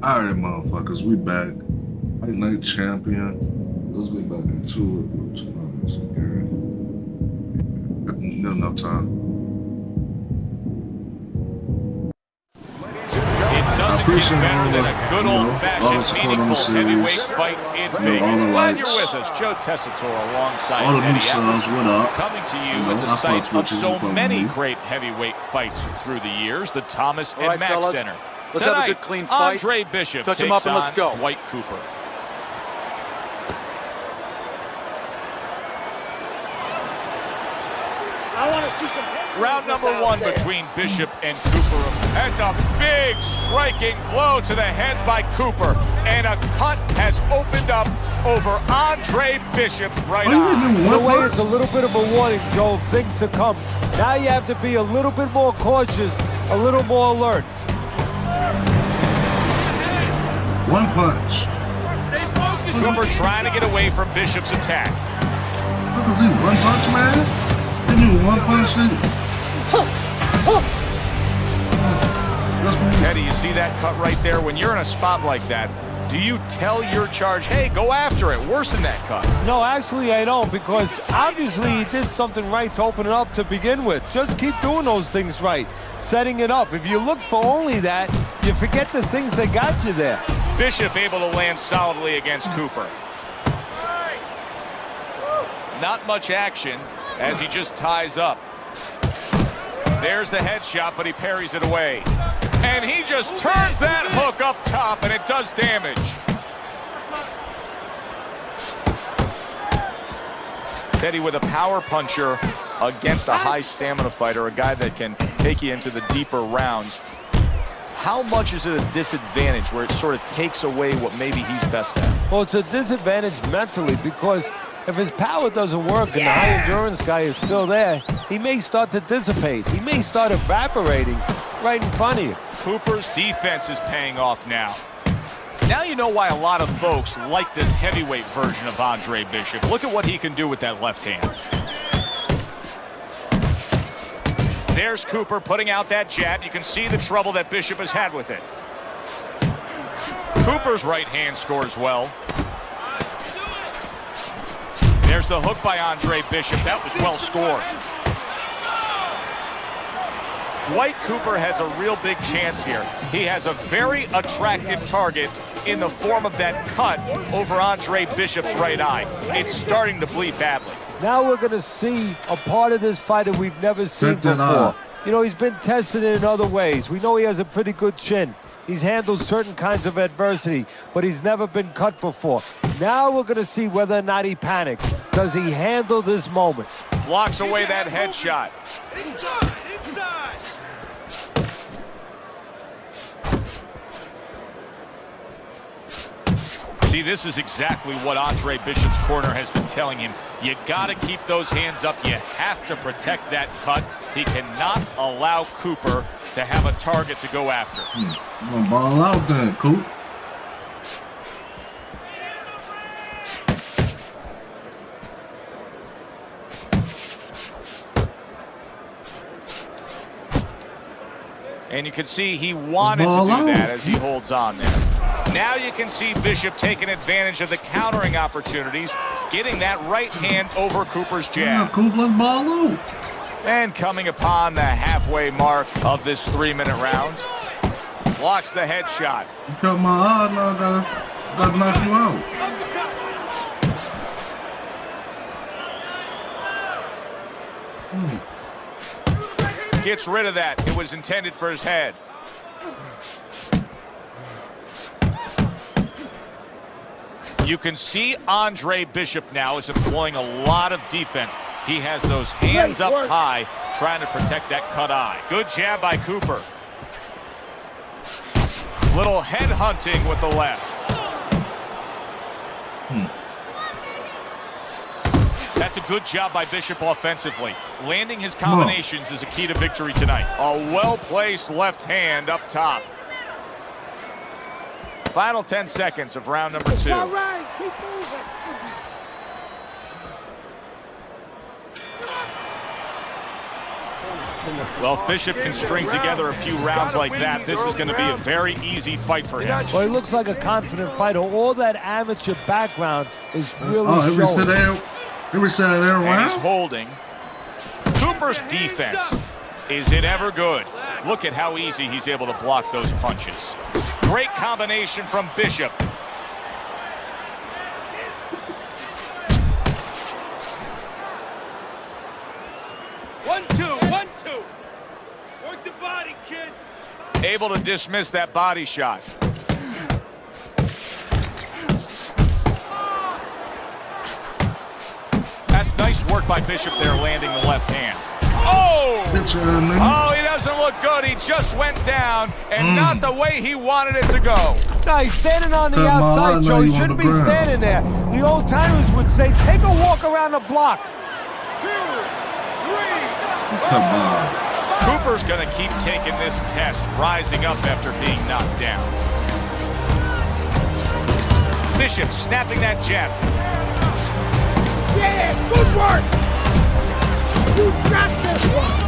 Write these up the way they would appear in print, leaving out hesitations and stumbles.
Alright, motherfuckers, we back. Fight Night Champion. Let's get back into it with Thomas and Gary. Not enough time. It doesn't get better than a good old-fashioned, meaningful heavyweight fight in Vegas. Glad you're with us. Joe Tessitore alongside all the new Eddie subs, what up? coming to you at the site of so many great heavyweight fights through the years, the Thomas and Mack Center. Let's Tonight, have a good clean fight. Andre Bishop Touch him takes up and let's go. on Dwight Cooper. Round number one between Bishop and Cooper. That's a big striking blow to the head by Cooper. And a cut has opened up over Andre Bishop's right eye. In a way, it's a little bit of a warning, Joe, of things to come. Now you have to be a little bit more cautious, a little more alert. One punch. Cooper trying to get away from Bishop's attack. Look, is he one punch, man? Give me one punch, Eddie, you see that cut right there? When you're in a spot like that, do you tell your charge, hey, go after it, worsen that cut? No, actually I don't, because obviously he did something right to open it up to begin with. Just keep doing those things right, setting it up. If you look for only that, you forget the things that got you there. Bishop able to land solidly against Cooper. Not much action as he just ties up. There's the headshot, but he parries it away. And he just turns that hook up top, and it does damage. Teddy with a power puncher against a high stamina fighter, a guy that can take you into the deeper rounds. How much is it a disadvantage where it sort of takes away what maybe he's best at? Well, it's a disadvantage mentally, because if his power doesn't work and the high endurance guy is still there, he may start to dissipate. He may start evaporating right in front of you. Cooper's defense is paying off now. Now you know why a lot of folks like this heavyweight version of Andre Bishop. Look at what he can do with that left hand. There's Cooper putting out that jab. You can see the trouble that Bishop has had with it. Cooper's right hand scores well. There's the hook by Andre Bishop. That was well scored. Dwight Cooper has a real big chance here. He has a very attractive target in the form of that cut over Andre Bishop's right eye. It's starting to bleed badly. Now we're going to see a part of this fight that we've never seen before. You know, he's been tested in other ways. We know he has a pretty good chin. He's handled certain kinds of adversity, but he's never been cut before. Now we're going to see whether or not he panics. Does he handle this moment? Blocks away that headshot. See, this is exactly what Andre Bishop's corner has been telling him. You got to keep those hands up. You have to protect that cut. He cannot allow Cooper to have a target to go after. I'm gonna ball out there, Coop. And you can see he wanted to do that as he holds on there. Now you can see Bishop taking advantage of the countering opportunities, getting that right hand over Cooper's jab. Yeah, Coop, let's ball out. And coming upon the halfway mark of this 3-minute round, blocks the headshot. You cut my eye, now I gotta knock you out. Gets rid of that. It was intended for his head. You can see Andre Bishop now is employing a lot of defense. He has those hands up high, trying to protect that cut eye. Good jab by Cooper. Little head hunting with the left. That's a good job by Bishop offensively. Landing his combinations is a key to victory tonight. A well-placed left hand up top. Final 10 seconds of round number 2. All right, keep moving. Well, if Bishop can string together a few rounds like that, this is going to be a very easy fight for him. Well, he looks like a confident fighter. All that amateur background is really every showing. side there, And wow. he's holding. Cooper's defense, is it ever good? Look at how easy he's able to block those punches. Great combination from Bishop. One, two. Work the body, kid. Able to dismiss that body shot. That's nice work by Bishop there, landing the left hand. Oh! Oh, he doesn't look good. He just went down, and not the way he wanted it to go. No, he's standing on the outside, Joe. He shouldn't be standing there. The old timers would say, take a walk around the block. 2, 3. Come on. Cooper's going to keep taking this test, rising up after being knocked down. Bishop snapping that jab. Yeah, good work. You got this one.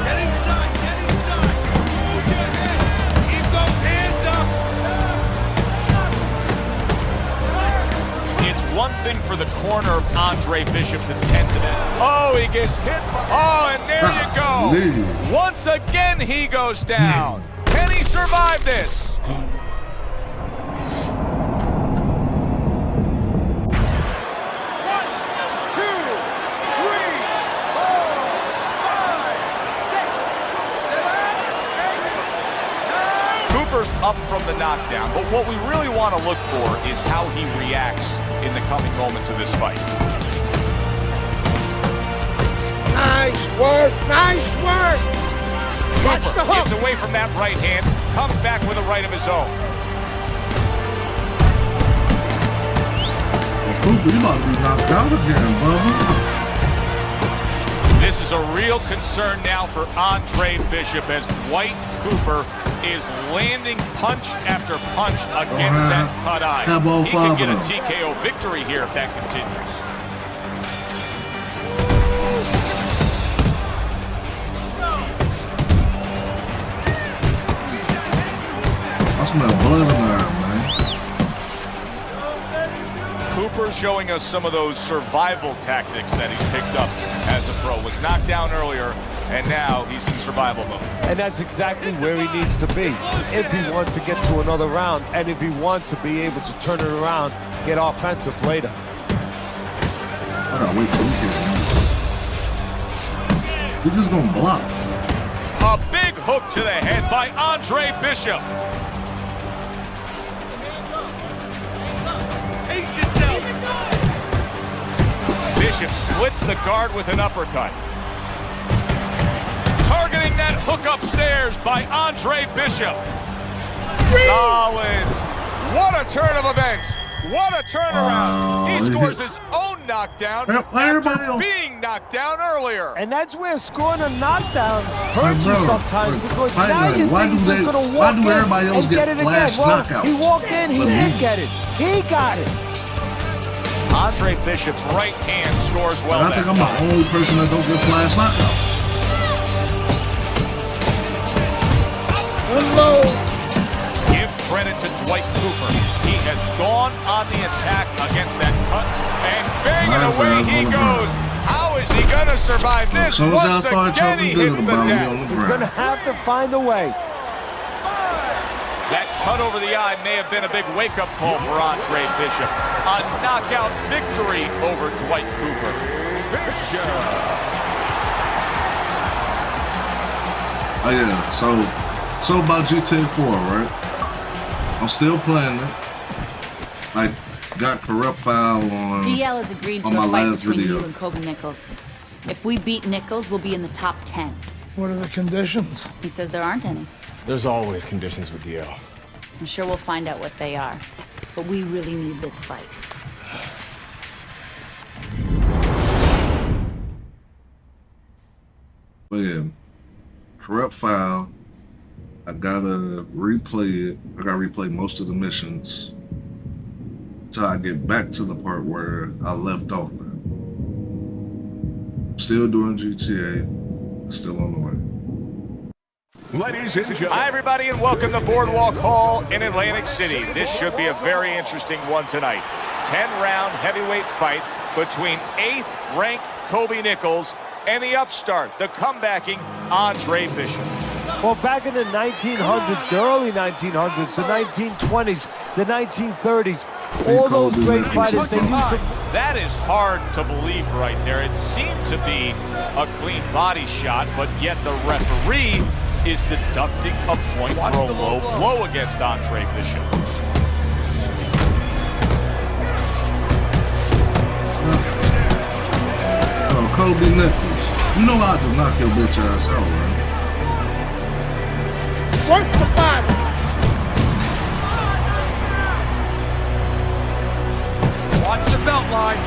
Get inside. Move your head. Keep those hands up. It's one thing for the corner of Andre Bishop to tend to that. Oh, he gets hit. Oh, and there you go. Once again, he goes down. Can he survive this? Cooper's up from the knockdown, but what we really want to look for is how he reacts in the coming moments of this fight. Nice work. Watch the Cooper hook. gets away from that right hand, comes back with a right of his own. Cooper, you about to be knocked out again, brother. This is a real concern now for Andre Bishop as Dwight Cooper is landing punch after punch against that cut eye. He could get a TKO victory here if that continues. I smell blood in there, man. Cooper showing us some of those survival tactics that he's picked up as a pro. Was knocked down earlier, and now he's in survival mode. And that's exactly where he needs to be if he wants to get to another round and if he wants to be able to turn it around, get offensive later. I gotta wait till he gets him. He's just gonna block. A big hook to the head by Andre Bishop. Pace yourself. Bishop splits the guard with an uppercut. Targeting that hook upstairs by Andre Bishop. Solid. What a turn of events. What a turnaround. He scores his own knockdown after being knocked down earlier. And that's where scoring a knockdown hurts you sometimes because Fight now night. you Why think he's do just they- going to why walk do in everybody else and get get it again. flash Well, knockouts? he walked in, he But did me? get it. He got it. Andre Bishop's right hand scores well. I think I'm the only person that don't get flash knockouts. Unload. Give credit to Dwight Cooper. He has gone on the attack against that cut, and banging away he goes. How is he going to survive this? So Once again, he hits the deck. He's going to have to find a way. That cut over the eye may have been a big wake-up call for Andre Bishop. A knockout victory over Dwight Cooper. Bishop. Oh yeah, so about GTA 4, right? I'm still playing it. I got corrupt file on DL has agreed to on my a fight last between video. you and Kobe Nichols. If we beat Nichols, we'll be in the top 10. What are the conditions? He says there aren't any. There's always conditions with DL. I'm sure we'll find out what they are. But we really need this fight. But yeah, corrupt file. I gotta replay it. I gotta replay most of the missions till I get back to the part where I left off at. Still doing GTA. Still on the way. Ladies and gentlemen. Hi, everybody, and welcome to Boardwalk Hall in Atlantic City. This should be a very interesting one tonight. 10-round heavyweight fight between 8th-ranked Kobe Nichols and the upstart, the comebacking Andre Bishop. Well, back in the 1900s, the early 1900s, the 1920s, the 1930s, all those great fighters, they used to... That is hard to believe right there. It seemed to be a clean body shot, but yet the referee is deducting a point for a low blow against Andre Bishop. Oh, Kobe Nichols. You know how to knock your bitch ass out, right? Work the body. Watch the belt line.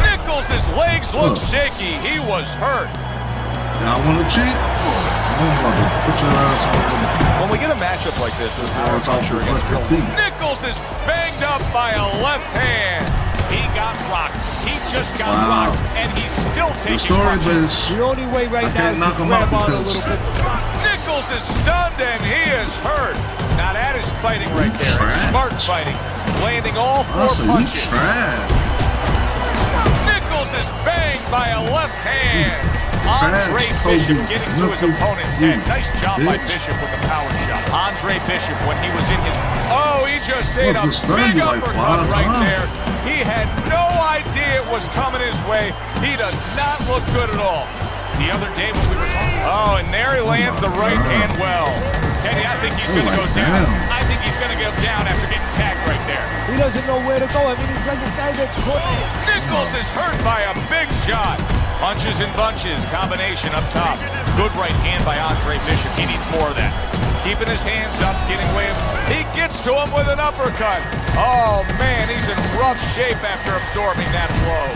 Nichols' legs look shaky. He was hurt. Y'all want to cheat? Put your ass on. When we get a matchup like this, Nichols is banged up by a left hand. He got rocked. He just got rocked, and he's still taking punches. The only way right now is to grab on a little bit. Nichols is stunned, and he is hurt. Now that is fighting right there. Smart fighting. Landing all 4 punches. Nichols is banged by a left hand. Andre Bishop getting to his opponent's head. Nice job by Bishop with the power shot. Andre Bishop, when he was in his... Oh, he just ate a big uppercut right there. He had no idea it was coming his way. He does not look good at all. The other day when we were talking... Oh, and there he lands the right hand well. Teddy, I think he's going to go down. I think he's going to go down after getting tagged right there. He doesn't know where to go. I mean, he's like a guy that's caught. Nichols is hurt by a big shot. Punches and bunches, combination up top. Good right hand by Andre Bishop. He needs more of that. Keeping his hands up, getting away. He gets to him with an uppercut. Oh, man, he's in rough shape after absorbing that blow.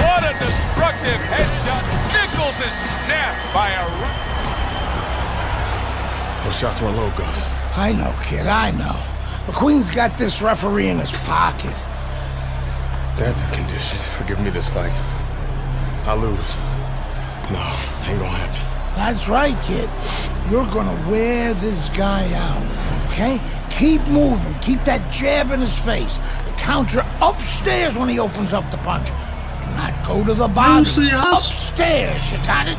What a destructive headshot. Nichols is snapped by a... Those shots went low, Gus. I know, kid, I know. McQueen's got this referee in his pocket. That's his condition for giving me this fight. I lose. No, ain't gonna happen. That's right, kid. You're gonna wear this guy out, okay? Keep moving. Keep that jab in his face. The counter upstairs when he opens up the punch. Do not go to the bottom. Upstairs, you got it?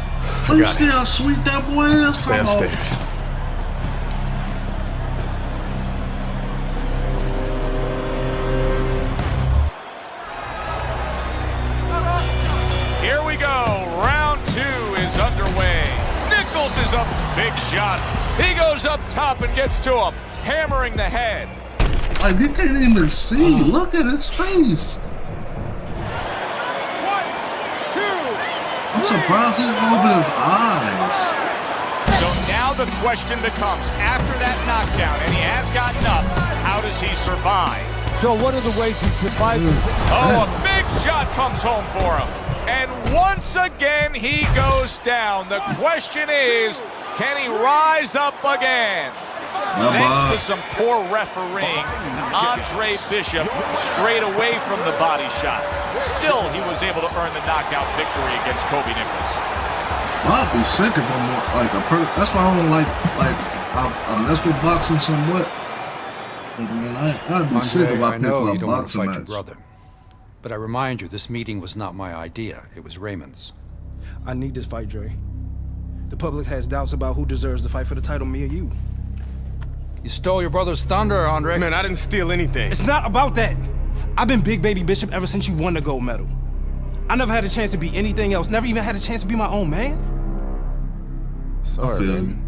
You see how sweet that boy is? Stay upstairs. Is up, big shot. He goes up top and gets to him, hammering the head. Like, you can't even see. Look at his face. 1, 2. I'm surprised he didn't open his eyes. So now the question becomes, after that knockdown, and he has gotten up, how does he survive? So one of the ways he survives... Oh, a big shot comes home for him. And once again, he goes down. The question is, can he rise up again? Thanks to some poor refereeing, Andre Bishop strayed away from the body shots. Still, he was able to earn the knockout victory against Kobe Nichols. I'd be sick if I'm like a person. That's why I don't like I mess with boxing somewhat. Man, I'd be sick if I play for a boxing match. Brother. But I remind you, this meeting was not my idea. It was Raymond's. I need this fight, Dre. The public has doubts about who deserves the fight for the title, me or you. You stole your brother's thunder, Andre. Man, I didn't steal anything. It's not about that. I've been Big Baby Bishop ever since you won the gold medal. I never had a chance to be anything else. Never even had a chance to be my own man. Sorry, I feel Raymond.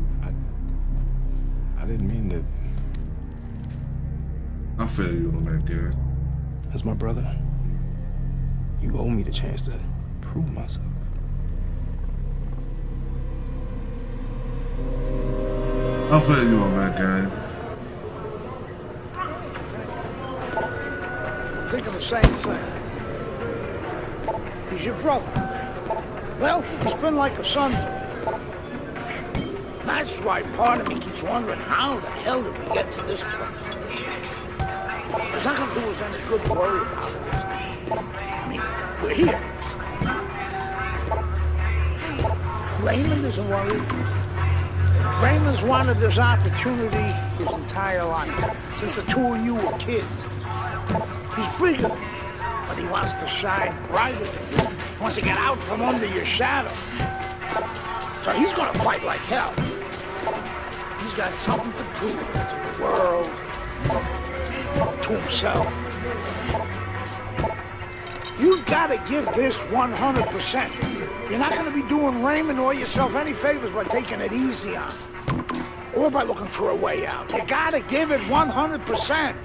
I didn't mean to... I feel you on that, Gary. As my brother, you owe me the chance to prove myself. I feel you on that, Gary. Think of the same thing. He's your brother. Well, he's been like a son to me. That's why part of me keeps wondering how the hell did we get to this place? It's not gonna do us any good to worry about it. I mean, we're here. Raymond isn't worried. Raymond's wanted this opportunity his entire life, since the two of you were kids. He's bigger than you, but he wants to shine brighter than you. He wants to get out from under your shadow. So he's gonna fight like hell. He's got something to prove to the world, to himself. You've got to give this 100%. You're not going to be doing Raymond or yourself any favors by taking it easy on him, or by looking for a way out. You got to give it 100%.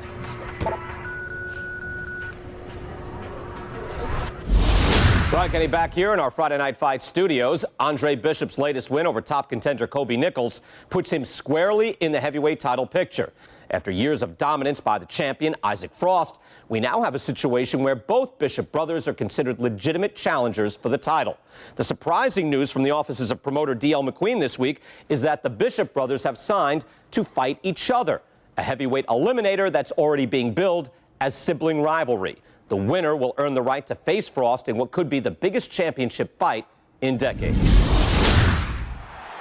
Brian Kenny back here in our Friday Night Fight studios. Andre Bishop's latest win over top contender Kobe Nichols puts him squarely in the heavyweight title picture. After years of dominance by the champion, Isaac Frost, we now have a situation where both Bishop brothers are considered legitimate challengers for the title. The surprising news from the offices of promoter D.L. McQueen this week is that the Bishop brothers have signed to fight each other, a heavyweight eliminator that's already being billed as sibling rivalry. The winner will earn the right to face Frost in what could be the biggest championship fight in decades.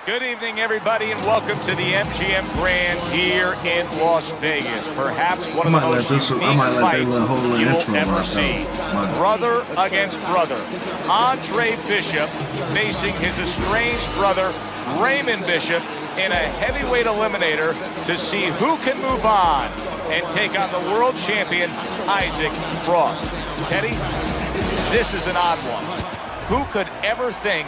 Good evening, everybody, and welcome to the MGM Grand here in Las Vegas. Perhaps one of the most unique fights you will ever see. Brother against brother. Andre Bishop facing his estranged brother, Raymond Bishop, in a heavyweight eliminator to see who can move on and take on the world champion, Isaac Frost. Teddy, this is an odd one. Who could ever think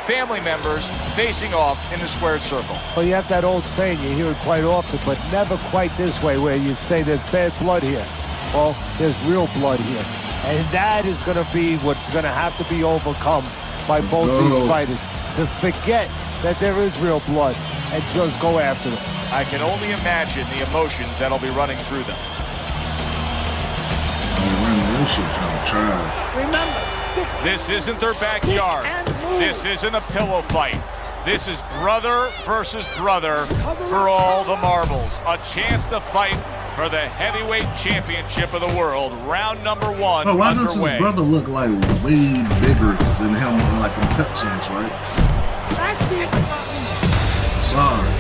family members facing off in the squared circle? Well, you have that old saying, you hear it quite often, but never quite this way, where you say there's bad blood here. Well, there's real blood here. And that is going to be what's going to have to be overcome by both these fighters, to forget that there is real blood and just go after them. I can only imagine the emotions that'll be running through them. Remember, this isn't their backyard. This isn't a pillow fight. This is brother versus brother for all the marbles. A chance to fight for the heavyweight championship of the world. Round number one why underway. does his brother look like way bigger than him, like in cutscenes, right? Sorry.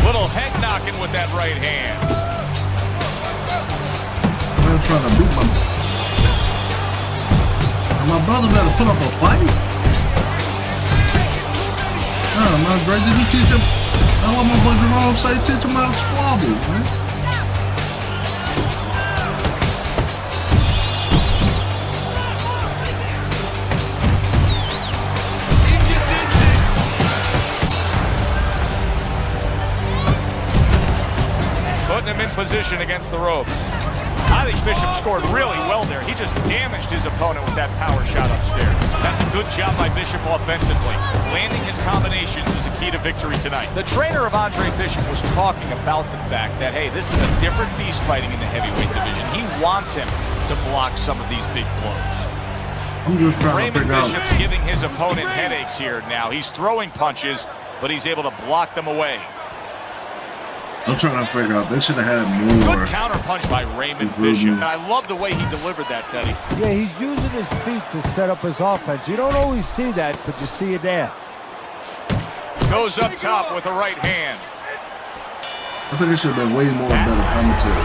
Little head knocking with that right hand. I'm trying to beat my brother better put up a fight. Oh man, Greg, did you teach him? I want my boy Jerome say teach him how to squabble, man. Putting him in position against the ropes. I think Bishop scored really well there. He just damaged his opponent with that power shot upstairs. That's a good job by Bishop offensively. Landing his combinations is a key to victory tonight. The trainer of Andre Bishop was talking about the fact that, hey, this is a different beast fighting in the heavyweight division. He wants him to block some of these big blows. I'm just trying Raymond to figure Bishop's giving his opponent headaches here now. He's throwing punches, but he's able to block them away. I'm trying to figure out, they should have had more. Good counter punch by Raymond Bishop. And I love the way he delivered that, Teddy. Yeah, he's using his feet to set up his offense. You don't always see that, but you see it there. Goes up top with a right hand. I think it should have been way more better commentary.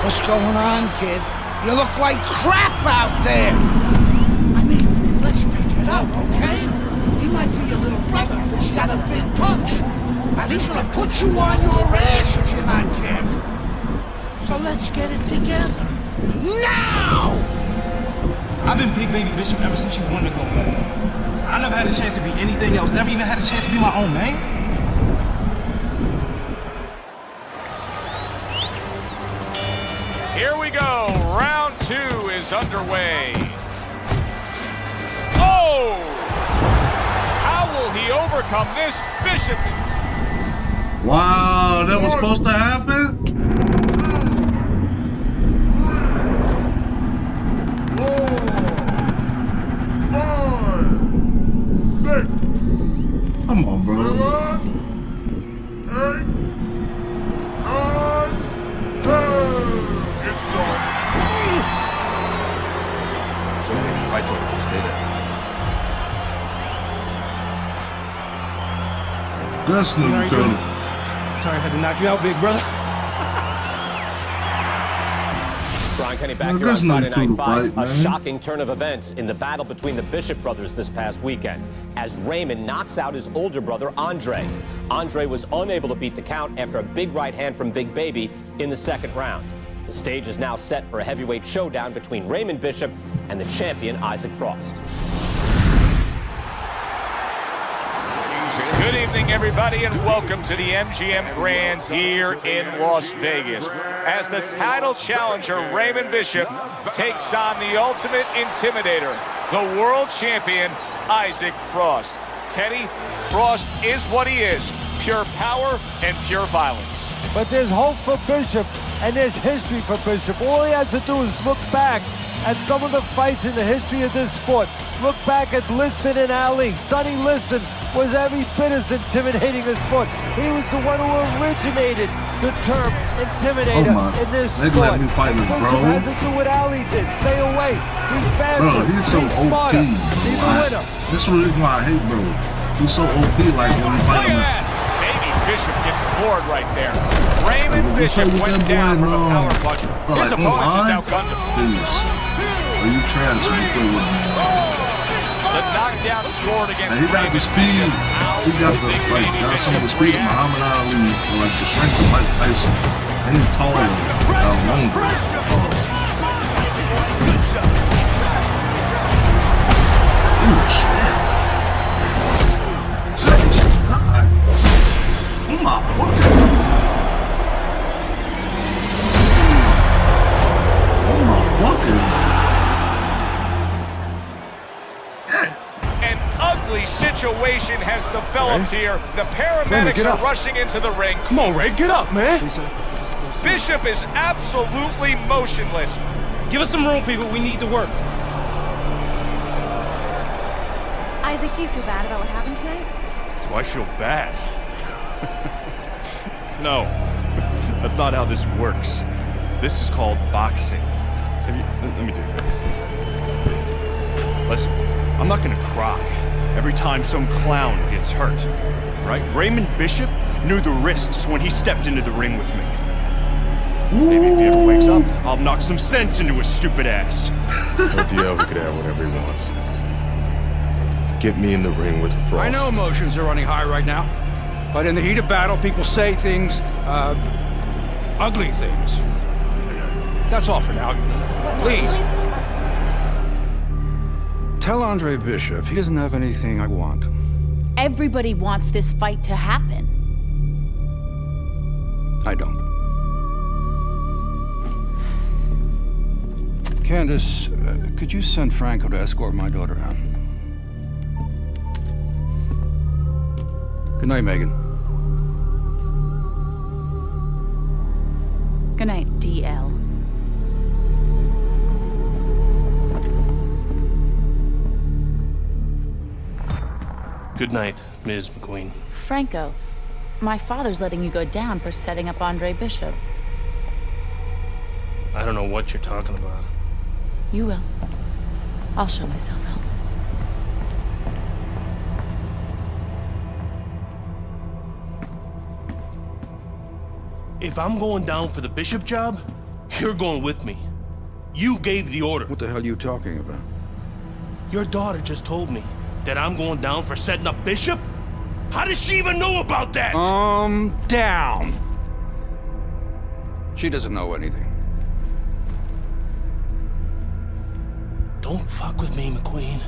what's going on, kid? You look like crap out there. I mean, let's pick it up, okay? He might be your little brother. He's got a big punch. And he's gonna put you on your ass if you're not careful. So let's get it together. Now! I've been Big Baby Bishop ever since you wanted to go, man. I never had a chance to be anything else. Never even had a chance to be my own man. we go. Round 2 is underway. Oh! How will he overcome this? Bishop. Wow, that was supposed to happen? 6. Come on, bro. 8, 9, 10. It's done. It's okay. Fight's over. Stay there. That's no Sorry, good. Sorry, I had to knock you out, big brother. Brian Kenny back Man, here on there's no Friday Night food Fights. fight, A man. shocking turn of events in the battle between the Bishop brothers this past weekend as Raymond knocks out his older brother, Andre. Andre was unable to beat the count after a big right hand from Big Baby in the second round. The stage is now set for a heavyweight showdown between Raymond Bishop and the champion, Isaac Frost. Good evening, everybody, and welcome to the MGM Grand here in Las Vegas. As the title challenger, Raymond Bishop, takes on the ultimate intimidator, the world champion, Isaac Frost. Teddy, Frost is what he is, pure power and pure violence. But there's hope for Bishop, and there's history for Bishop. All he has to do is look back at some of the fights in the history of this sport. Look back at Liston and Ali. Sonny Liston was every bit as intimidating as Foote. He was the one who originated the term intimidator in this They sport. let me fight him, bro. Bishop has to do what Ali did. Stay away. He's faster. Bro, he's so OP. smarter. He's a winner. That's the reason why I hate bro. He's so OP, like when we fight Look him. at that! Baby Bishop gets floored right there. Raymond Bishop went down from a power punch. His opponent just outgunned him. Please. Are you trash? You play with me. The knockdown scored against And he got the speed. He got the got some of the speed of Muhammad Ali, or like the strength of Mike Tyson. And he's taller, longer. Ooh, shit. God. Oh my fucking. Oh my fucking. An ugly situation has developed here. The paramedics are rushing into the ring. Come on, Ray, get up, man. Bishop is absolutely motionless. Give us some room, people. We need to work. Isaac, do you feel bad about what happened tonight? Do I feel bad? No, that's not how this works. This is called boxing. Let me do this. Listen, I'm not gonna cry every time some clown gets hurt, right? Raymond Bishop knew the risks when he stepped into the ring with me. Maybe if he ever wakes up, I'll knock some sense into his stupid ass. DL, he could have whatever he wants. Get me in the ring with Frost. I know emotions are running high right now, but in the heat of battle, people say things, ugly things. That's all for now. Please. Tell Andre Bishop he doesn't have anything I want. Everybody wants this fight to happen. I don't. Candace, could you send Franco to escort my daughter out? Good night, Megan. Good night, DL. Good night, Ms. McQueen. Franco, my father's letting you go down for setting up Andre Bishop. I don't know what you're talking about. You will. I'll show myself out. If I'm going down for the Bishop job, you're going with me. You gave the order. What the hell are you talking about? Your daughter just told me that I'm going down for setting up Bishop? How does she even know about that? Down. She doesn't know anything. Don't fuck with me, McQueen.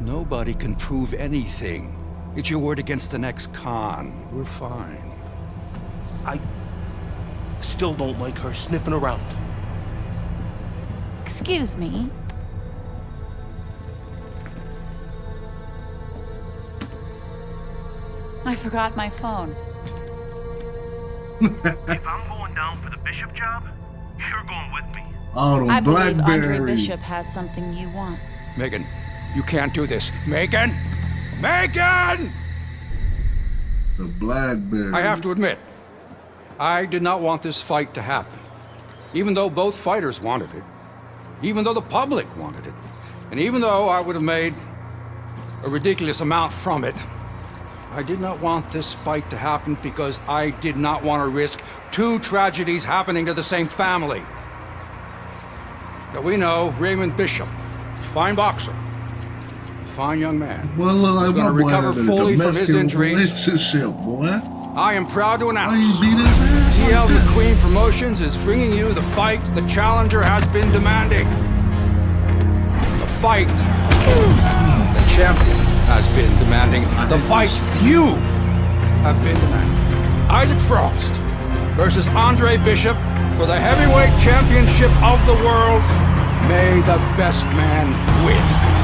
Nobody can prove anything. It's your word against the next con. We're fine. I still don't like her sniffing around. Excuse me. I forgot my phone. If I'm going down for the Bishop job, you're going with me. Oh, I believe Andre Blackberry. Bishop has something you want. Megan, you can't do this. Megan! Megan! The Blackberry. I have to admit, I did not want this fight to happen. Even though both fighters wanted it. Even though the public wanted it. And even though I would have made a ridiculous amount from it, I did not want this fight to happen because I did not want to risk two tragedies happening to the same family. Now we know Raymond Bishop, fine boxer, fine young man. Well, look like He's my going to boy recover had a fully from his domestic injuries. relationship, boy. I am proud to announce Why you beat his ass like TL that? McQueen Promotions is bringing you the fight the challenger has been demanding. The fight the champion has been demanding. The fight you have been demanding. Isaac Frost versus Andre Bishop for the heavyweight championship of the world. May the best man win.